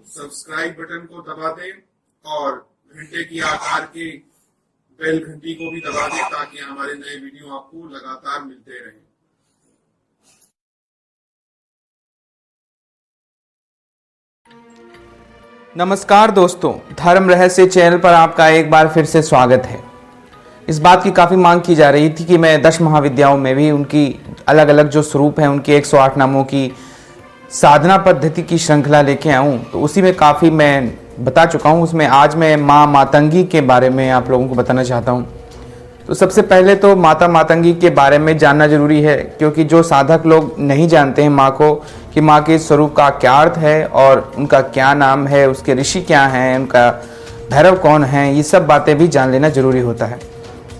Subscribe button को दबा दें और घंटे की आकार के बेल घंटी को भी दबा दें ताकि हमारे नए वीडियो आपको लगातार मिलते रहें। नमस्कार दोस्तों, धर्म रहस्य चैनल पर आपका एक बार फिर से स्वागत है। इस बात की काफ़ी मांग की जा रही थी कि मैं 10 महाविद्याओं में भी उनकी अलग अलग जो स्वरूप हैं उनके 108 नामों की साधना पद्धति की श्रृंखला लेके आऊँ, तो उसी में काफ़ी मैं बता चुका हूँ। उसमें आज मैं माँ मातंगी के बारे में आप लोगों को बताना चाहता हूँ। तो सबसे पहले तो माता मातंगी के बारे में जानना जरूरी है, क्योंकि जो साधक लोग नहीं जानते हैं माँ को कि माँ के स्वरूप का क्या अर्थ है और उनका क्या नाम है, उसके ऋषि क्या हैं, उनका भैरव कौन है, ये सब बातें भी जान लेना जरूरी होता है।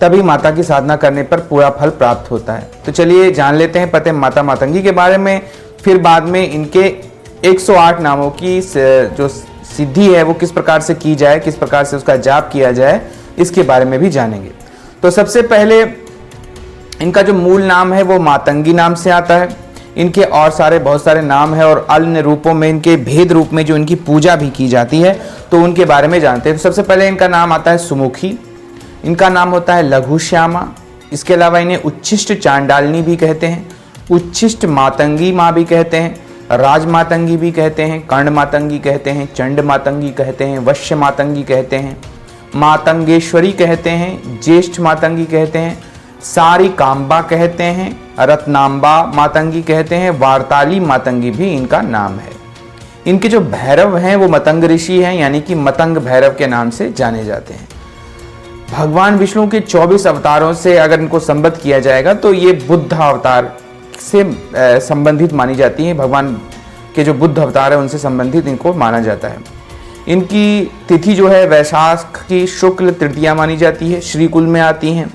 तभी माता की साधना करने पर पूरा फल प्राप्त होता है। तो चलिए जान लेते हैं पते माता मातंगी के बारे में, फिर बाद में इनके 108 नामों की जो सिद्धि है वो किस प्रकार से की जाए, किस प्रकार से उसका जाप किया जाए, इसके बारे में भी जानेंगे। तो सबसे पहले इनका जो मूल नाम है वो मातंगी नाम से आता है। इनके और बहुत सारे नाम है और अन्य रूपों में, इनके भेद रूप में जो इनकी पूजा भी की जाती है, तो उनके बारे में जानते हैं। तो सबसे पहले इनका नाम आता है सुमुखी, इनका नाम होता है लघु श्यामा। इसके अलावा इन्हें उच्छिष्ट चांडालिनी भी कहते हैं, उच्छिष्ट मातंगी माँ भी कहते हैं, राज मातंगी भी कहते हैं, कर्ण मातंगी कहते हैं, चंड मातंगी कहते हैं, वश्य मातंगी कहते हैं, मातंगेश्वरी कहते हैं, ज्येष्ठ मातंगी कहते हैं, सारी काम्बा कहते हैं, रत्नाम्बा मातंगी कहते हैं, वार्ताली मातंगी भी इनका नाम है। इनके जो भैरव हैं वो मतंग ऋषि हैं, यानी कि मतंग भैरव के नाम से जाने जाते हैं। भगवान विष्णु के 24 अवतारों से अगर इनको संबद्ध किया जाएगा तो ये बुद्ध अवतार से संबंधित मानी जाती है। भगवान के जो बुद्ध अवतार है उनसे संबंधित इनको माना जाता है। इनकी तिथि जो है वैशाख की शुक्ल तृतीया मानी जाती है, श्रीकुल में आती हैं।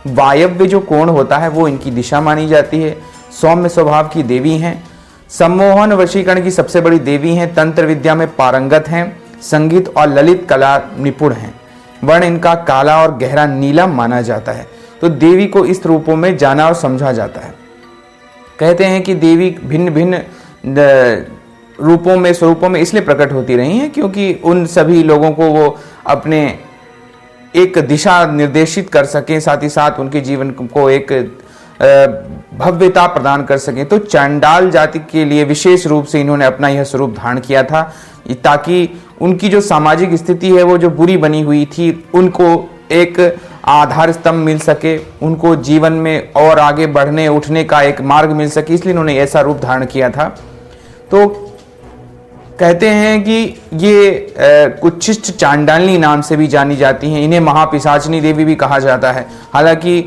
वायव्य जो कोण होता है वो इनकी दिशा मानी जाती है। सौम्य स्वभाव की देवी हैं, सम्मोहन वशीकरण की सबसे बड़ी देवी हैं, तंत्र विद्या में पारंगत हैं, संगीत और ललित कला निपुण हैं। वर्ण इनका काला और गहरा नीला माना जाता है। तो देवी को इस रूपों में जाना और समझा जाता है। कहते हैं कि देवी भिन्न भिन्न रूपों में, स्वरूपों में इसलिए प्रकट होती रही हैं क्योंकि उन सभी लोगों को वो अपने एक दिशा निर्देशित कर सकें, साथ ही साथ उनके जीवन को एक भव्यता प्रदान कर सकें। तो चांडाल जाति के लिए विशेष रूप से इन्होंने अपना यह स्वरूप धारण किया था, ताकि उनकी जो सामाजिक स्थिति है वो जो बुरी बनी हुई थी उनको एक आधार स्तंभ मिल सके, उनको जीवन में और आगे बढ़ने उठने का एक मार्ग मिल सके, इसलिए इन्होंने ऐसा रूप धारण किया था। तो कहते हैं कि ये उच्छिष्ट चांडालिनी नाम से भी जानी जाती हैं। इन्हें महापिशाचिनी देवी भी कहा जाता है। हालांकि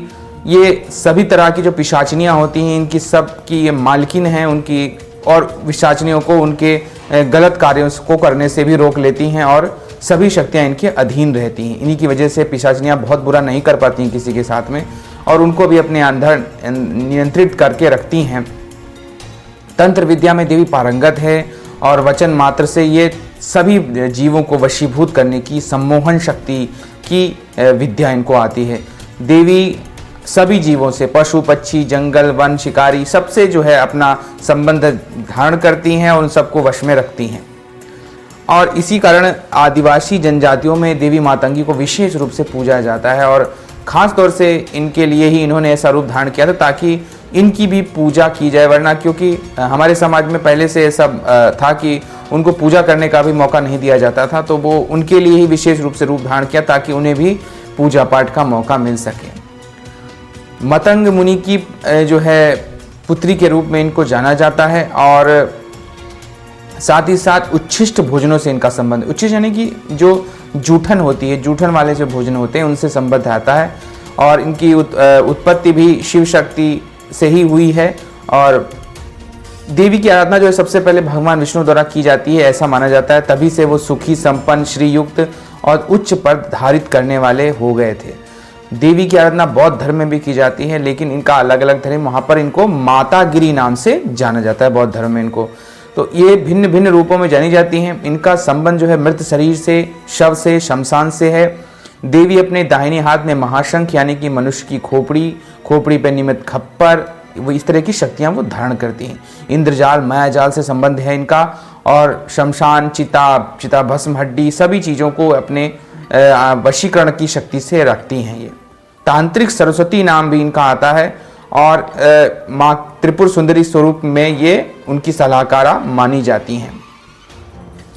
ये सभी तरह की जो पिशाचिनियाँ होती हैं इनकी सब की ये मालकिन हैं उनकी, और पिशाचिनियों को उनके गलत कार्यों को करने से भी रोक लेती हैं और सभी शक्तियाँ इनके अधीन रहती हैं। इन्हीं की वजह से पिशाचिनियाँ बहुत बुरा नहीं कर पाती हैं किसी के साथ में, और उनको भी अपने अंदर नियंत्रित करके रखती हैं। तंत्र विद्या में देवी पारंगत है और वचन मात्र से ये सभी जीवों को वशीभूत करने की सम्मोहन शक्ति की विद्या इनको आती है। देवी सभी जीवों से, पशु पक्षी, जंगल, वन, शिकारी, सबसे जो है अपना संबंध धारण करती हैं और उन सबको वश में रखती हैं। और इसी कारण आदिवासी जनजातियों में देवी मातंगी को विशेष रूप से पूजा जाता है, और ख़ास तौर से इनके लिए ही इन्होंने ऐसा रूप धारण किया था ताकि इनकी भी पूजा की जाए। वरना क्योंकि हमारे समाज में पहले से ऐसा था कि उनको पूजा करने का भी मौका नहीं दिया जाता था, तो वो उनके लिए ही विशेष रूप से रूप धारण किया ताकि उन्हें भी पूजा पाठ का मौका मिल सके। मतंग मुनि की जो है पुत्री के रूप में इनको जाना जाता है, और साथ ही साथ उच्छिष्ट भोजनों से इनका संबंध, उच्छिष्ट यानी कि जो जूठन होती है, जूठन वाले जो भोजन होते हैं उनसे संबंध आता है। और इनकी उत्पत्ति भी शिव शक्ति से ही हुई है, और देवी की आराधना जो है सबसे पहले भगवान विष्णु द्वारा की जाती है, ऐसा माना जाता है। तभी से वो सुखी, संपन्न, श्रीयुक्त और उच्च पद धारित करने वाले हो गए थे। देवी की आराधना बौद्ध धर्म में भी की जाती है, लेकिन इनका अलग अलग धर्म, वहाँ पर इनको मातागिरी नाम से जाना जाता है बौद्ध धर्म में इनको। तो ये भिन्न भिन्न रूपों में जानी जाती हैं। इनका संबंध जो है मृत शरीर से, शव से, शमशान से है। देवी अपने दाहिने हाथ में महाशंख यानी कि मनुष्य की खोपड़ी, खोपड़ी पर निमित खप्पर, वो इस तरह की शक्तियाँ वो धारण करती हैं। इंद्रजाल, मायाजाल से संबंध है इनका, और शमशान, चिता भस्म, हड्डी, सभी चीज़ों को अपने वशीकरण की शक्ति से रखती हैं। ये तांत्रिक सरस्वती नाम भी इनका आता है, और माँ त्रिपुर सुंदरी स्वरूप में ये उनकी सलाहकारा मानी जाती हैं।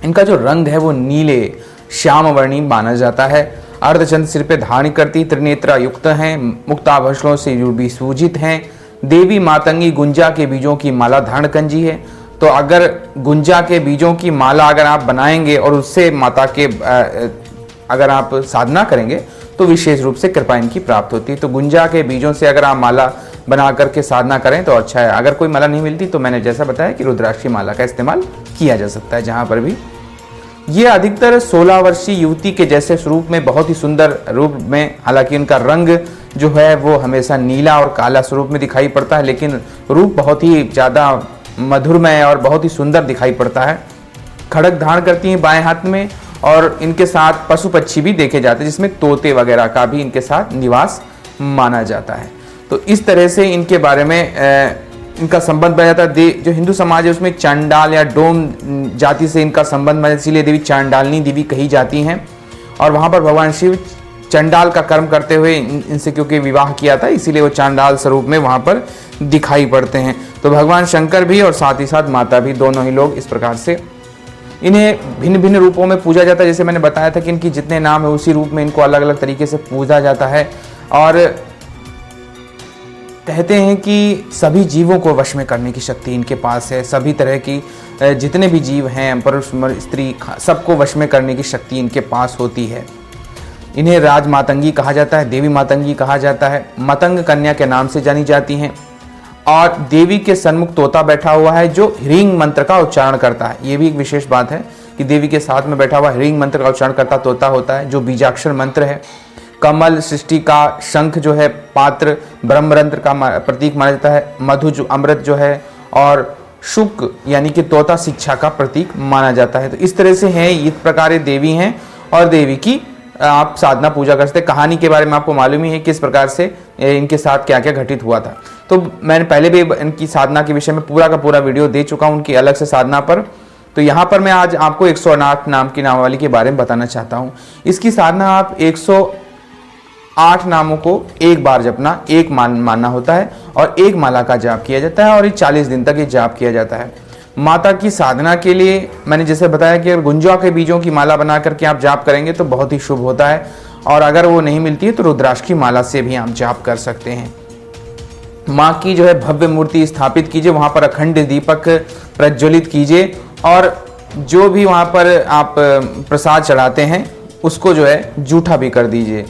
इनका जो रंग है वो नीले श्याम वर्णी माना जाता है। अर्धचंद्र सिर पे धारण करती, त्रिनेत्रा युक्त हैं, मुक्ताभूषणों से भी सूजित हैं। देवी मातंगी गुंजा के बीजों की माला धारण कंजी है। तो अगर गुंजा के बीजों की माला अगर आप बनाएंगे और उससे माता के अगर आप साधना करेंगे तो विशेष रूप से कृपा इनकी प्राप्त होती है। तो गुंजा के बीजों से अगर आप माला बना करके साधना करें तो अच्छा है। अगर कोई माला नहीं मिलती तो मैंने जैसा बताया कि रुद्राक्ष की माला का इस्तेमाल किया जा सकता है जहाँ पर भी। ये अधिकतर 16 वर्षीय युवती के जैसे स्वरूप में, बहुत ही सुंदर रूप में, हालांकि इनका रंग जो है वो हमेशा नीला और काला स्वरूप में दिखाई पड़ता है, लेकिन रूप बहुत ही ज़्यादा मधुरमय और बहुत ही सुंदर दिखाई पड़ता है। खड़ग धारण करती हैं बाएं हाथ में, और इनके साथ पशु पक्षी भी देखे जाते हैं, जिसमें तोते वगैरह का भी इनके साथ निवास माना जाता है। तो इस तरह से इनके बारे में इनका संबंध बन जाता है। जो हिंदू समाज है उसमें चांडाल या डोम जाति से इनका संबंध बना, इसीलिए देवी चांडालनी देवी कही जाती हैं। और वहाँ पर भगवान शिव चंडाल का कर्म करते हुए इनसे क्योंकि विवाह किया था, इसीलिए वो चांडाल स्वरूप में वहाँ पर दिखाई पड़ते हैं। तो भगवान शंकर भी और साथ ही साथ माता भी, दोनों ही लोग इस प्रकार से इन्हें भिन्न भिन्न रूपों में पूजा जाता है। जैसे मैंने बताया था कि इनकी जितने नाम है उसी रूप में इनको अलग अलग तरीके से पूजा जाता है। और कहते हैं कि सभी जीवों को वश में करने की शक्ति इनके पास है। सभी तरह की जितने भी जीव हैं, पुरुष स्त्री, सबको वश में करने की शक्ति इनके पास होती है। इन्हें राज मातंगी कहा जाता है, देवी मातंगी कहा जाता है। मतंग कन्या के नाम से जानी जाती हैं। और देवी के सन्मुख तोता बैठा हुआ है जो ह्रींग मंत्र का उच्चारण करता है। ये भी एक विशेष बात है कि देवी के साथ में बैठा हुआ ह्रींग मंत्र का उच्चारण करता तोता होता है, जो बीजाक्षर मंत्र है। कमल, सृष्टि का शंख जो है, पात्र ब्रह्मरंध्र का प्रतीक माना जाता है। मधु जो अमृत जो है, और शुक यानी कि तोता शिक्षा का प्रतीक माना जाता है। तो इस तरह से हैं, इस प्रकार देवी हैं, और देवी की आप साधना पूजा कर सकते। कहानी के बारे में आपको मालूम ही है किस प्रकार से इनके साथ क्या क्या घटित हुआ था। तो मैंने पहले भी इनकी साधना के विषय में पूरा का पूरा वीडियो दे चुका हूँ उनकी अलग से साधना पर। तो यहाँ पर मैं आज आपको 108 नाम की नामावली के बारे में बताना चाहता हूँ। इसकी साधना आप 108 नामों को एक बार जपना, एक मानना होता है, और एक माला का जाप किया जाता है, और ये 40 दिन तक ये जाप किया जाता है। माता की साधना के लिए मैंने जैसे बताया कि अगर गुंजा के बीजों की माला बना करके आप जाप करेंगे तो बहुत ही शुभ होता है। और अगर वो नहीं मिलती है तो रुद्राक्ष की माला से भी आप जाप कर सकते हैं। माँ की जो है भव्य मूर्ति स्थापित कीजिए, वहाँ पर अखंड दीपक प्रज्वलित कीजिए, और जो भी वहाँ पर आप प्रसाद चढ़ाते हैं उसको जो है जूठा भी कर दीजिए,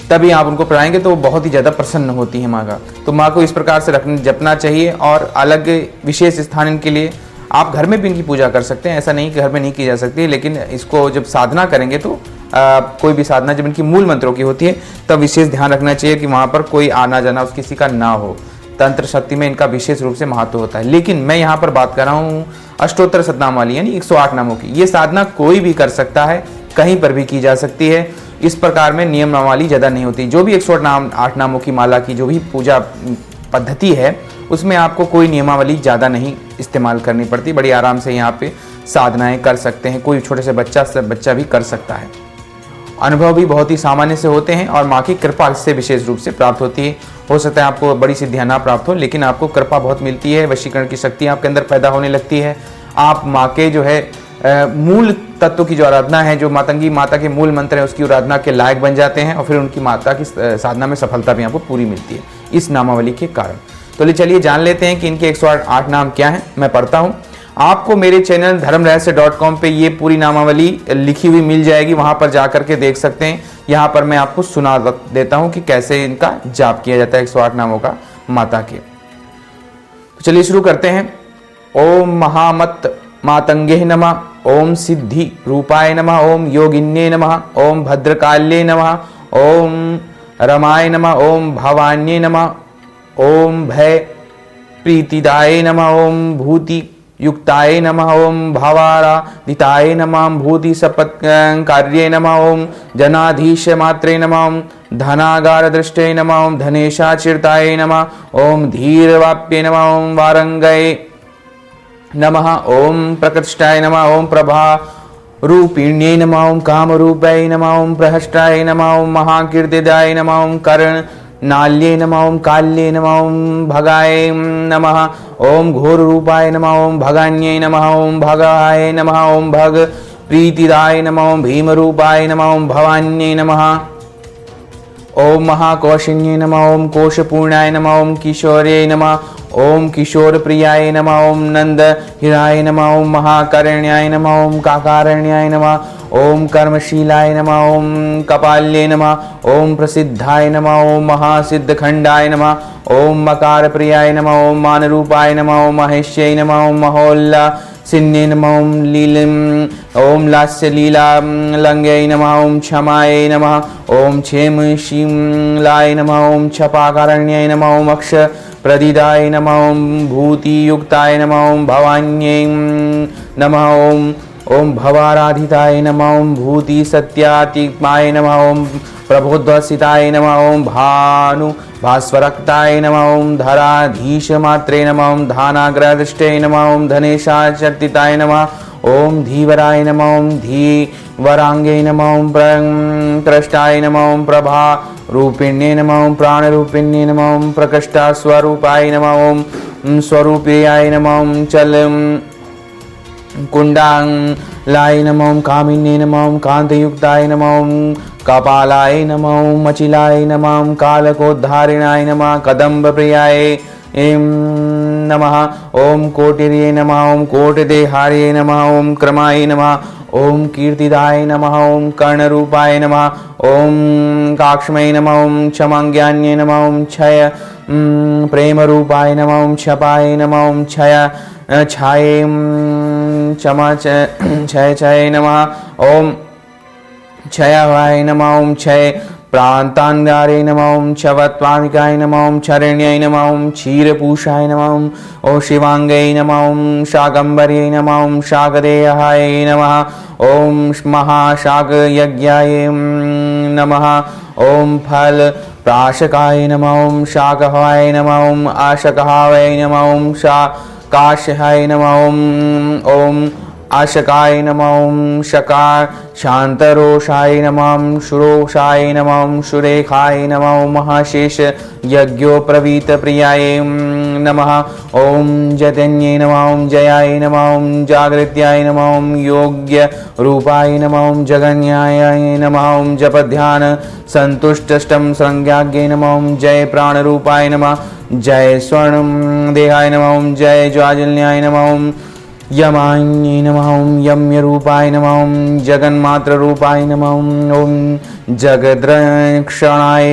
तभी आप उनको पढ़ाएंगे तो वो बहुत ही ज़्यादा प्रसन्न होती है माँ का। तो माँ को इस प्रकार से जपना चाहिए। और अलग विशेष स्थान इनके लिए आप घर में भी इनकी पूजा कर सकते हैं, ऐसा नहीं कि घर में नहीं की जा सकती, लेकिन इसको जब साधना करेंगे तो कोई भी साधना जब इनकी मूल मंत्रों की होती है तब विशेष ध्यान रखना चाहिए कि वहाँ पर कोई आना जाना उस किसी का ना हो। तंत्र शक्ति में इनका विशेष रूप से महत्व होता है। लेकिन मैं यहाँ पर बात कर रहा हूँ अष्टोत्तर शतनाम वाली यानी 108 नामों की। ये साधना कोई भी कर सकता है, कहीं पर भी की जा सकती है। इस प्रकार में नियम नामावली ज़्यादा नहीं होती। जो भी 108 नामों की माला की जो भी पूजा पद्धति है उसमें आपको कोई नियमावली ज़्यादा नहीं इस्तेमाल करनी पड़ती। बड़ी आराम से यहाँ पे साधनाएं कर सकते हैं, कोई छोटे से बच्चा भी कर सकता है। अनुभव भी बहुत ही सामान्य से होते हैं और माँ की कृपा इससे विशेष रूप से प्राप्त होती है। हो सकता है आपको बड़ी सिद्धियाँ ना प्राप्त हो, लेकिन आपको कृपा बहुत मिलती है, वशीकरण की शक्ति आपके अंदर पैदा होने लगती है। आप माँ के जो है मूल तत्व की जो आराधना है, जो मातंगी माता के मूल मंत्र है उसकी आराधना के लायक बन जाते हैं, और फिर उनकी माता की साधना में सफलता भी आपको पूरी मिलती है इस नामावली के कारण। तो चलिए जान लेते हैं कि इनके 108 नाम क्या हैं। मैं पढ़ता हूँ। आपको मेरे चैनल धर्मरहस्य.com पे ये पूरी नामावली लिखी हुई मिल जाएगी, वहाँ पर जा करके देख सकते हैं। यहाँ पर मैं आपको सुना देता हूँ कि कैसे इनका जाप किया जाता है 108 नामों का माता के। तो चलिए शुरू करते हैं। ओम महामत मातंगे नमः, ओम सिद्धि रूपाय नमः, ओम योगिन्ये नमः, ओम भद्रकाल्ये नमः, ओम रमाय नमः, ओम भवान्ये नमः, ओम भय प्रीतिदाय नमः, ओम भूति युक्ताय नमः ओम भावाराधिताय नमः भूति सपत्कार्ये नमः ओम जनाधीश मात्रे नमः ओम धनागार दृष्टे नमः ओम धनेशाचिरताय नमः ओम धीरवाप्ये नमः ओम वारंगये नमः ओम प्रकृष्टाय नमः ओम प्रभा रूपिण्ये नमः ओम कामरूपाय नमः ओम प्रहष्टाय नमः ओम महाकीर्तिदाय नमः ओम कर्ण नाल्ये नमः ओम काल्ये नमः ओम भगाय नमः ओम घोर रूपाय नमः ओम भगान्ये नमः ओम भगाय नमः ओम भग प्रीतिदाय नमः ओम भीम रूपाय नमः ओम भवान्ये नमः ओम महाकौशिन्ये नमः ओम कोशपूर्णाय नमः ओम किशोर्ये नमः ओम किशोर प्रियाय नमः ओम नंद हिराय नमः ओम महाकरण्याय नमः ओम काकारण्याय नमः ओम कर्मशीलाय नमः ओम कपाल्ये नमः ओम प्रसिद्धाय नमः ओम महासिद्धखंडाय नमः ओम मकार प्रियाय नमः ओम मानरूपाय नमः ओम महेश्यै नमः ओम महोल्ला सिन्ने नमः ओम लीलिम ओम लास्य लीला लंगय नमः ओम क्षमाय नमः ओम क्षेम शीलाय नमः ओम छपाकारण्याय नमः ओम अक्ष प्रदिदाय नमः ओम भूति युक्ताय नमः ओम भवान्यै नमः ओम भवाराधिताय नमः ओम भूति सत्यातिमाय नमः ओम प्रबोधसिताय नमः ओम भानु भास्वरक्ताय नमः ओम धराधीश मात्रे नमः ओम धानाग्रदृष्टे नमः ओम धनेशाचर्तिताय नमः ओम धीवराय नमः ओम धीवरांगे नमः ओम प्रकृष्टाय नमः ओम प्रभा रूपिण्ये नमः ओम प्राणरूपिण्ये नमः ओम प्रकृष्टा स्वरूपाय नमः ओम स्वरूप्रियाय नमः ओम चल कुंडांलाय नमः ओम कामिन्ये नमः ओम कांतयुक्ताय नमः ओम कपालाय नमः ओम मचिलाय नमः ओम कालकोद्धारिणाय नमः कदम्ब प्रियाय नमः ओम कोटिर्ये नमः ओम कोटिदेहार्ये नमः ओम क्रमाय नमः ओम कीर्तिदाय नमः ओम कर्णरूपाय नमः ओम काक्ष्मय नमः ओम क्षमाज्ञान्ये नमः ओम क्षय प्रेम रूपाय नमः ओम क्षपाय नमः ओम क्षय छाये क्षमा क्षय क्षय नमः ओम क्षयाय नमः ओम क्षय प्रांतांगारे नमः ओम क्षवत्वानिकाय नमः ओम क्षरण्याय नमः ओम क्षीरपूषाय नमः ओम शिवांगै नमः ओम शाकंभर्यै नमः ओम शाकदेहाय नमः ओम महाशाकयज्ञाय नमः ओम फल प्राशकाय नमः ओम शाकहाय नमः ओम आशकहाय नमः ओम काशहाय नमः ओम आशकाय नमः ओम शकार शांतरोषाय नमः ओम शुरोषाय नमः ओम शुरेखाय नमः ओम महाशेष यज्ञोप्रवीत प्रियाय नमः ओम जतन्ये नमः ओम जयाय नमः ओम जागृत्याय नमः ओम योग्य रूपाय नमः ओम जगन्याय नमः ओम जप ध्यान संतुष्टष्टम संज्ञाज्ञे नमः ओम जय प्राण रूपाय नमः जय स्वर्ण देहाय नमः ओम जय ज्वाजन्याय नमः ओम यमान्ये नमः ओम यम्य रूपाय नमः ओम जगन्मात्र रूपाय नमः ओम जगद्रक्षणाय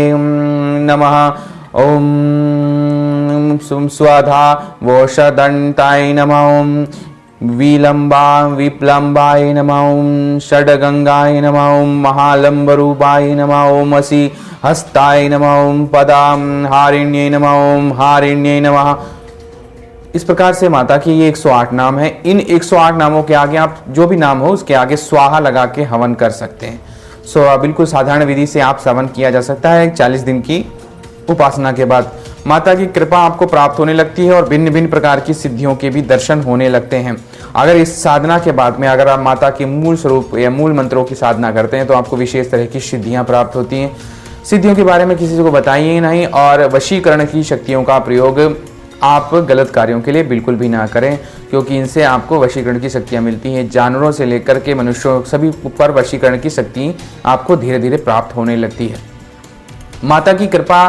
नमः ओम स्वाधा वोषदंताय नमः ओम विप्लम्बाय नमः ओम षड्गंगाय नमः ओम महालंब रूपाय नमः ओम असि हस्ताय नमः ओम पदां हारिण्ये नमः ओम हारिण्ये नमः। इस प्रकार से माता के ये 108 नाम है। इन 108 नामों के आगे आप जो भी नाम हो उसके आगे स्वाहा लगा के हवन कर सकते हैं। बिल्कुल साधारण विधि से आप हवन किया जा सकता है 40 दिन की उपासना के बाद। माता की कृपा आपको प्राप्त होने लगती है और भिन्न भिन्न प्रकार की सिद्धियों के भी दर्शन होने लगते हैं। अगर इस साधना के बाद में अगर आप माता के मूल स्वरूप या मूल मंत्रों की साधना करते हैं तो आपको विशेष तरह की सिद्धियां प्राप्त होती हैं। सिद्धियों के बारे में किसी को बताइए नहीं और वशीकरण की शक्तियों का प्रयोग आप गलत कार्यों के लिए बिल्कुल भी ना करें, क्योंकि इनसे आपको वशीकरण की शक्तियां मिलती हैं। जानवरों से लेकर के मनुष्यों सभी पर वशीकरण की शक्ति आपको धीरे धीरे प्राप्त होने लगती है। माता की कृपा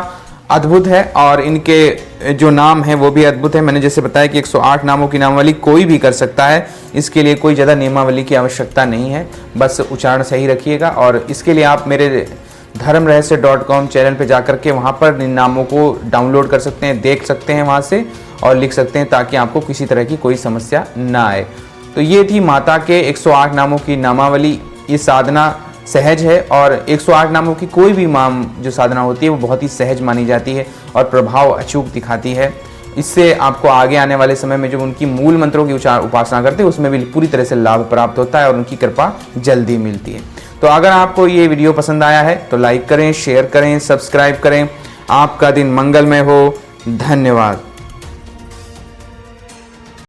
अद्भुत है और इनके जो नाम है वो भी अद्भुत है। मैंने जैसे बताया कि 108 नामों की नामावली कोई भी कर सकता है, इसके लिए कोई ज़्यादा नियमावली की आवश्यकता नहीं है, बस उच्चारण सही रखिएगा। और इसके लिए आप मेरे धर्मरहस्य.com चैनल पे जाकर के वहाँ पर इन नामों को डाउनलोड कर सकते हैं, देख सकते हैं वहाँ से और लिख सकते हैं, ताकि आपको किसी तरह की कोई समस्या ना आए। तो ये थी माता के 108 नामों की नामावली। ये साधना सहज है और 108 नामों की कोई भी जो साधना होती है वो बहुत ही सहज मानी जाती है और प्रभाव अचूक दिखाती है। इससे आपको आगे आने वाले समय में जो उनकी मूल मंत्रों की उपासना करते हैं उसमें भी पूरी तरह से लाभ प्राप्त होता है और उनकी कृपा जल्दी मिलती है। तो अगर आपको ये वीडियो पसंद आया है तो लाइक करें, शेयर करें, सब्सक्राइब करें। आपका दिन मंगलमय हो। धन्यवाद।